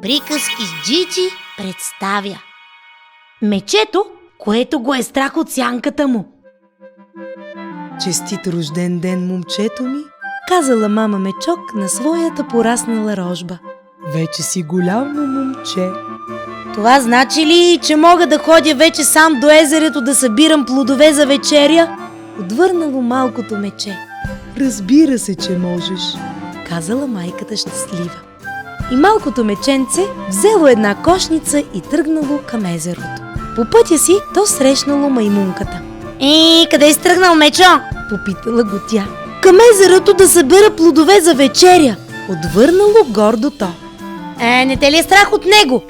Приказки с Джиджи представя Мечето, което го е страх от сянката му. Честит рожден ден, момчето ми, казала мама Мечок на своята пораснала рожба. Вече си голямо момче. Това значи ли, че мога да ходя вече сам до езерото да събирам плодове за вечеря? Отвърнало малкото мече. Разбира се, че можеш, казала майката щастлива. И малкото меченце взело една кошница и тръгнало към езерото. По пътя си то срещнало маймунката. Къде си тръгнал, Мечо? Попитала го тя. Към езерото да събера плодове за вечеря, отвърнало гордо то. Не те ли е страх от него?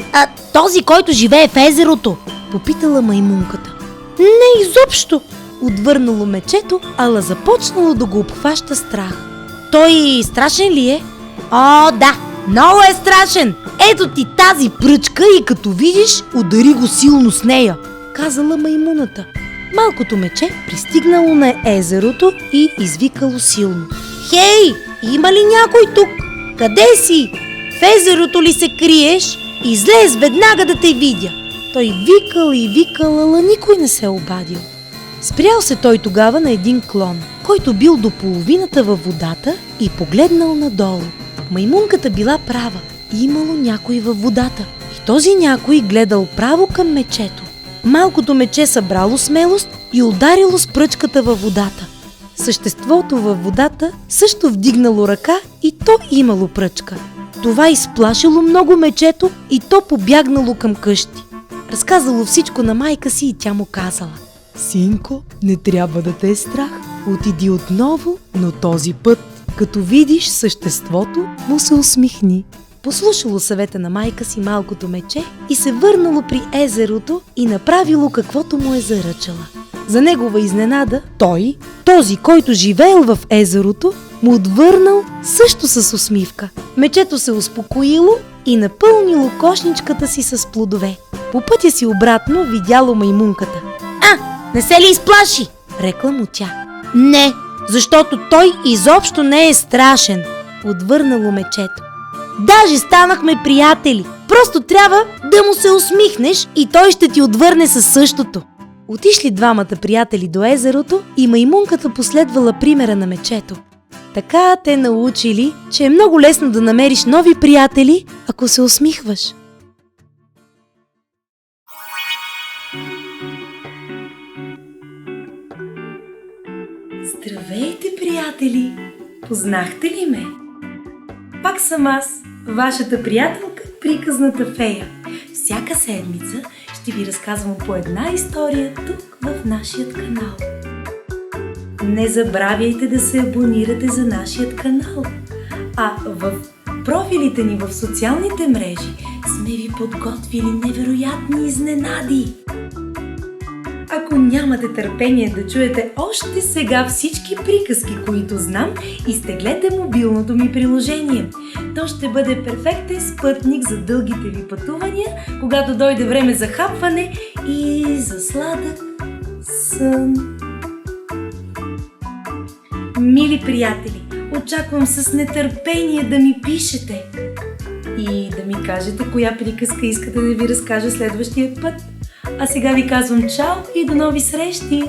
Този, който живее в езерото? Попитала маймунката. Не изобщо, отвърнало мечето, ала започнало да го обхваща страх. Той страшен ли е? Да, много е страшен. Ето ти тази пръчка и като видиш, удари го силно с нея, казала маймуната. Малкото мече пристигнало на езерото и извикало силно. Хей, има ли някой тук? Къде си? В езерото ли се криеш? Излез веднага да те видя. Той викал и викал, ала никой не се обадил. Спрял се той тогава на един клон, който бил до половината във водата и погледнал надолу. Маймунката била права, имало някой във водата и този някой гледал право към мечето. Малкото мече събрало смелост и ударило с пръчката във водата. Съществото във водата също вдигнало ръка и то имало пръчка. Това изплашило много мечето и то побягнало към къщи. Разказало всичко на майка си и тя му казала: синко, не трябва да те е страх. Отиди отново, но този път, като видиш съществото, му се усмихни. Послушало съвета на майка си малкото мече и се върнало при езерото и направило каквото му е заръчала. За негова изненада, този, който живеел в езерото, му отвърнал също с усмивка. Мечето се успокоило и напълнило кошничката си с плодове. По пътя си обратно видяло маймунката. Не се ли изплаши? Рекла му тя. Не, защото той изобщо не е страшен, отвърнало мечето. Даже станахме приятели. Просто трябва да му се усмихнеш и той ще ти отвърне със същото. Отишли двамата приятели до езерото и маймунката последвала примера на мечето. Така те научили, че е много лесно да намериш нови приятели, ако се усмихваш. Здравейте, приятели! Познахте ли ме? Пак съм аз, вашата приятелка, приказната фея. Всяка седмица ще ви разказвам по една история тук в нашия канал. Не забравяйте да се абонирате за нашия канал. А в профилите ни в социалните мрежи сме ви подготвили невероятни изненади. Ако нямате търпение да чуете още сега всички приказки, които знам, изтеглете мобилното ми приложение. То ще бъде перфектен спътник за дългите ви пътувания, когато дойде време за хапване и за сладък сън. Мили приятели, очаквам с нетърпение да ми пишете и да ми кажете коя приказка искате да ви разкажа следващия път. А сега ви казвам чао и до нови срещи!